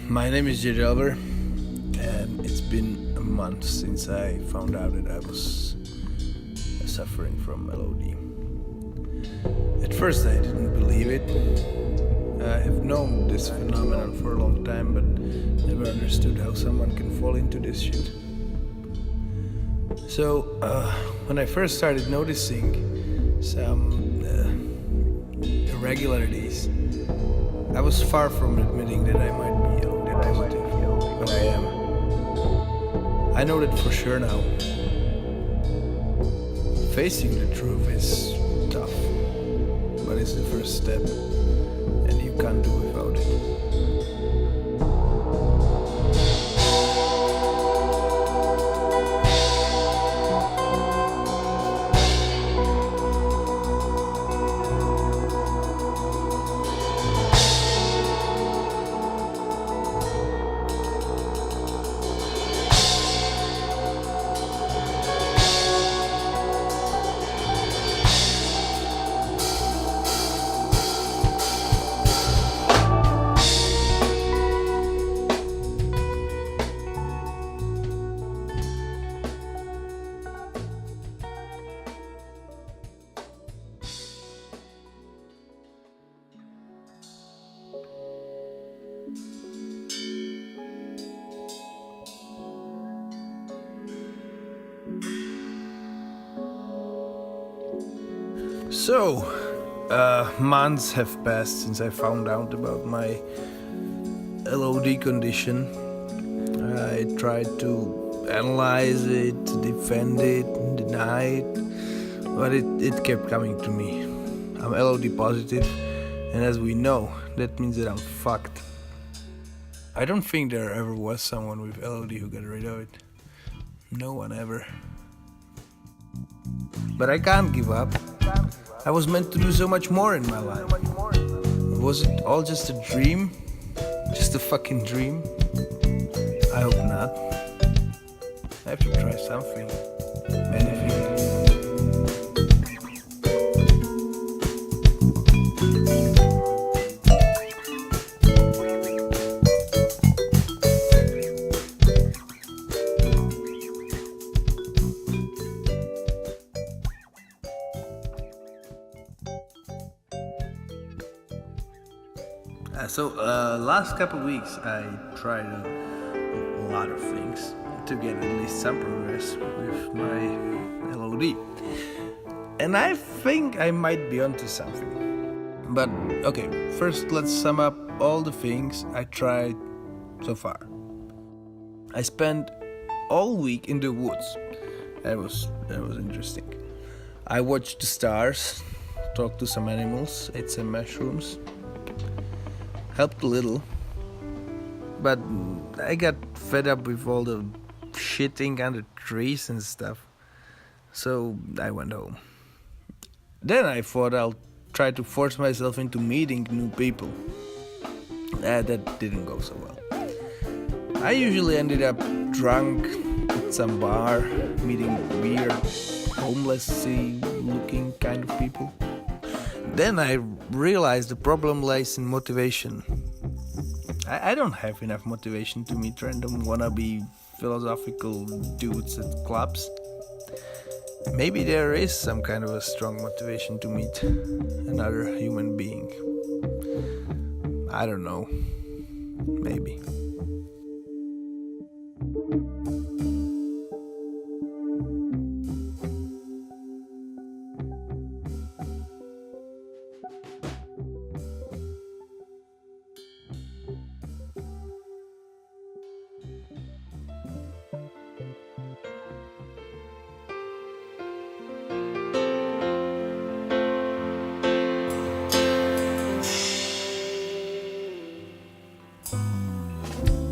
My name is Jerry Albert, and it's been a month since I found out that I was suffering from LOD. At first, I didn't believe it. I have known this phenomenon for a long time, but never understood how someone can fall into this shit. So, when I first started noticing some irregularities, I was far from admitting that I might be LOD positive, but I am. I know that for sure now. Facing the truth is tough, but it's the first step, and you can't do without it. So, months have passed since I found out about my LOD condition. I tried to analyze it, defend it, deny it, but it kept coming to me. I'm LOD positive, and as we know, that means that I'm fucked. I don't think there ever was someone with LOD who got rid of it. No one ever. But I can't give up. I was meant to do so much more in my life. Was it all just a dream? Just a fucking dream? I hope not. I have to try something. Anything. Last couple weeks I tried a lot of things to get at least some progress with my LOD. And I think I might be onto something. But okay, first let's sum up all the things I tried so far. I spent all week in the woods. That was interesting. I watched the stars, talked to some animals, ate some mushrooms. Helped a little, but I got fed up with all the shitting under trees and stuff, so I went home. Then I thought I'll try to force myself into meeting new people. That didn't go so well. I usually ended up drunk at some bar, meeting weird, homelessy looking kind of people. Then I realized the problem lies in motivation. I don't have enough motivation to meet random wannabe philosophical dudes at clubs. Maybe there is some kind of a strong motivation to meet another human being. I don't know. Maybe.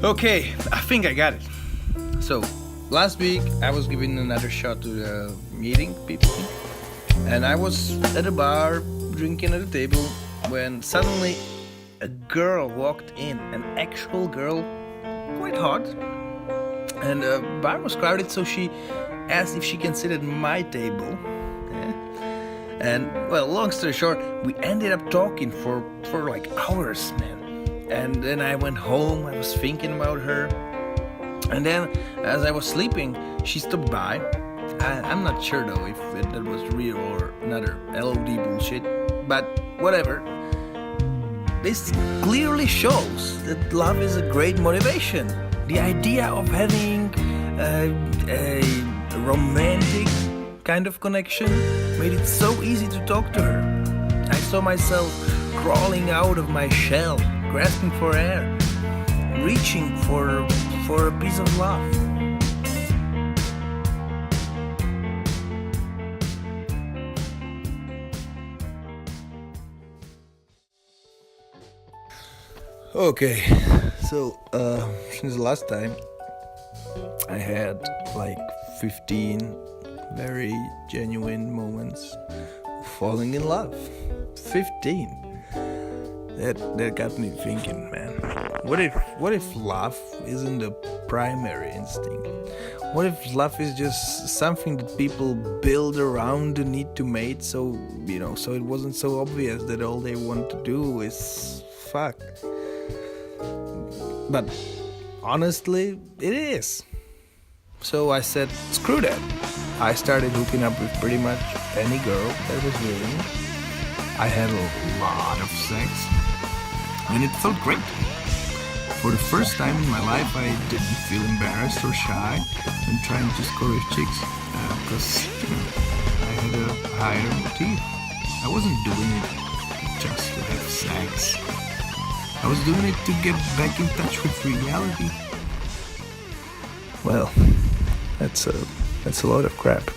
Okay, I think I got it. So, last week I was giving another shot to the meeting people, and I was at a bar drinking at a table when suddenly a girl walked in, an actual girl, quite hot, and the bar was crowded, so she asked if she can sit at my table. And well, long story short, we ended up talking for like hours, man. And then I went home, I was thinking about her. And then, as I was sleeping, she stopped by. I'm not sure though if that was real or another LOD bullshit, but whatever. This clearly shows that love is a great motivation. The idea of having a romantic kind of connection made it so easy to talk to her. I saw myself crawling out of my shell, grasping for air, reaching for a piece of love. Okay, so since the last time I had like 15 very genuine moments of falling in love. 15. That got me thinking, man. What if love isn't a primary instinct? What if love is just something that people build around the need to mate, so it wasn't so obvious that all they want to do is fuck? But honestly, it is. So I said, screw that. I started hooking up with pretty much any girl that was willing. I had a lot of sex, and it felt great. For the first time in my life, I didn't feel embarrassed or shy when trying to score with chicks, because I had a higher motive. I wasn't doing it just to have sex. I was doing it to get back in touch with reality. Well, that's a load of crap.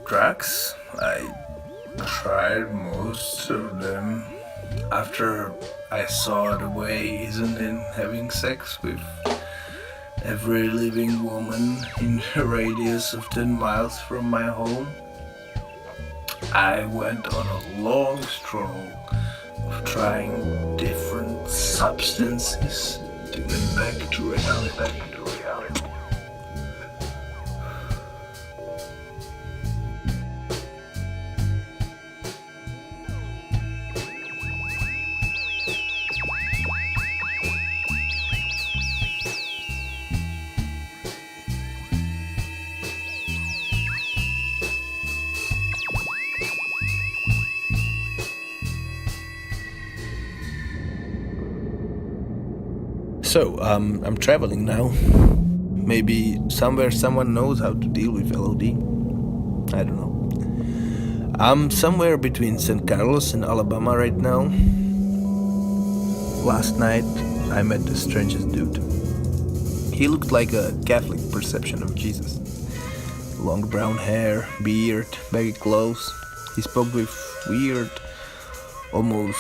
Drugs? I tried most of them after I saw the way isn't in having sex with every living woman in a radius of 10 miles from my home. I went on a long stroll of trying different substances to get back to reality. So, I'm traveling now. Maybe somewhere someone knows how to deal with LOD. I don't know. I'm somewhere between St. Carlos and Alabama right now. Last night, I met the strangest dude. He looked like a Catholic perception of Jesus. Long brown hair, beard, baggy clothes. He spoke with weird, almost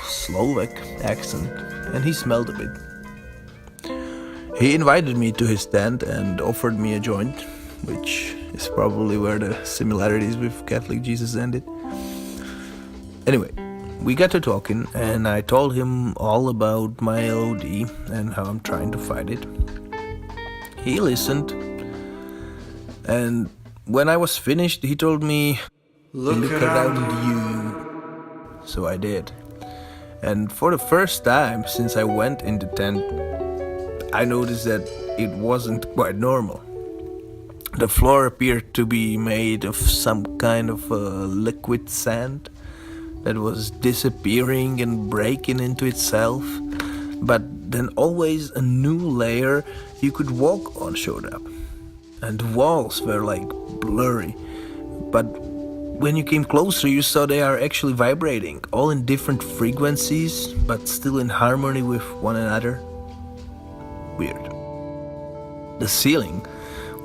Slovak accent, and he smelled a bit. He invited me to his tent and offered me a joint, which is probably where the similarities with Catholic Jesus ended. Anyway, we got to talking, and I told him all about my LOD and how I'm trying to fight it. He listened, and when I was finished, he told me, "Look around you." So I did. And for the first time since I went in the tent, I noticed that it wasn't quite normal. The floor appeared to be made of some kind of liquid sand that was disappearing and breaking into itself, but then always a new layer you could walk on showed up. And the walls were like blurry, but when you came closer you saw they are actually vibrating, all in different frequencies, but still in harmony with one another. Weird. The ceiling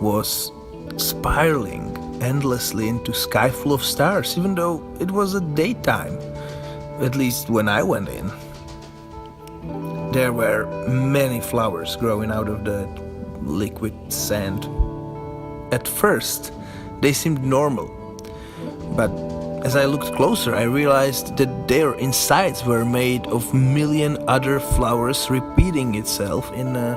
was spiraling endlessly into a sky full of stars, even though it was a daytime, at least when I went in. There were many flowers growing out of the liquid sand. At first, they seemed normal, but as I looked closer, I realized that their insides were made of million other flowers repeating itself in a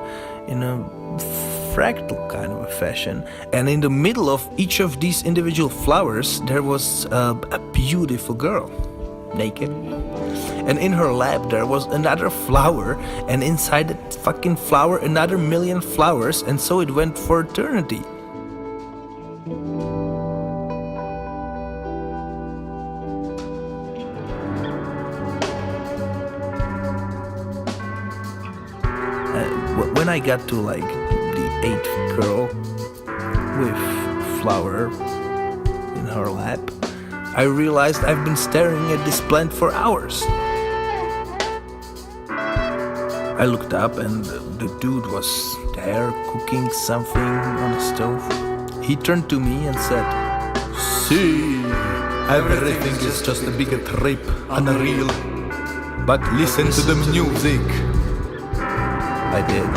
fractal kind of a fashion. And in the middle of each of these individual flowers, there was a beautiful girl, naked. And in her lap there was another flower, and inside that fucking flower another million flowers, and so it went for eternity. When I got to like the 8th girl with flower in her lap, I realized I've been staring at this plant for hours. I looked up and the dude was there cooking something on the stove. He turned to me and said, "See, everything is just a big trip, unreal. But listen to the music." I did.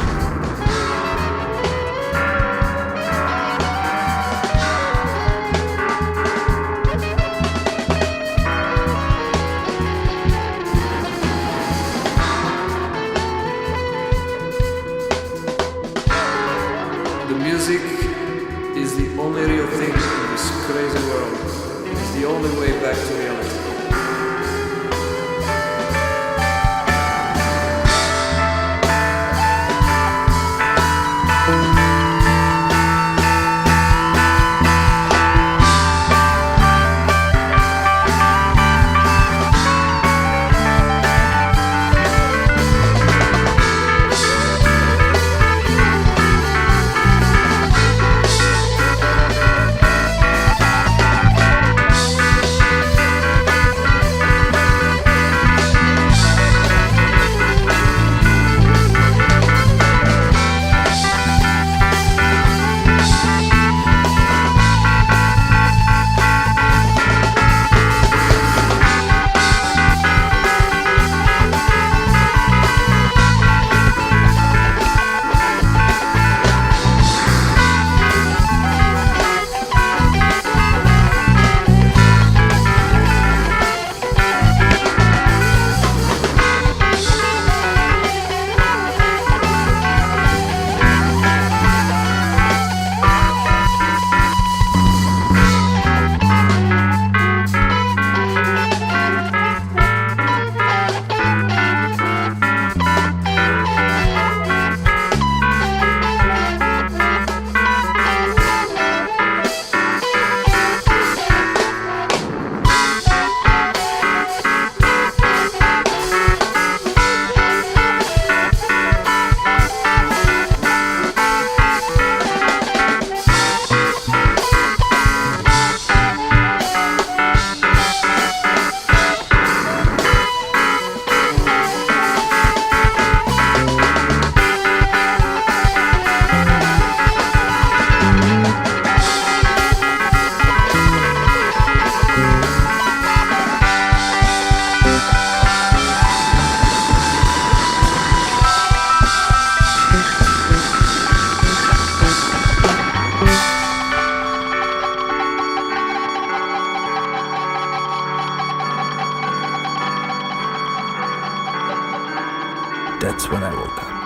The music is the only real thing in this crazy world. It's the only way back to reality. That's when I woke up.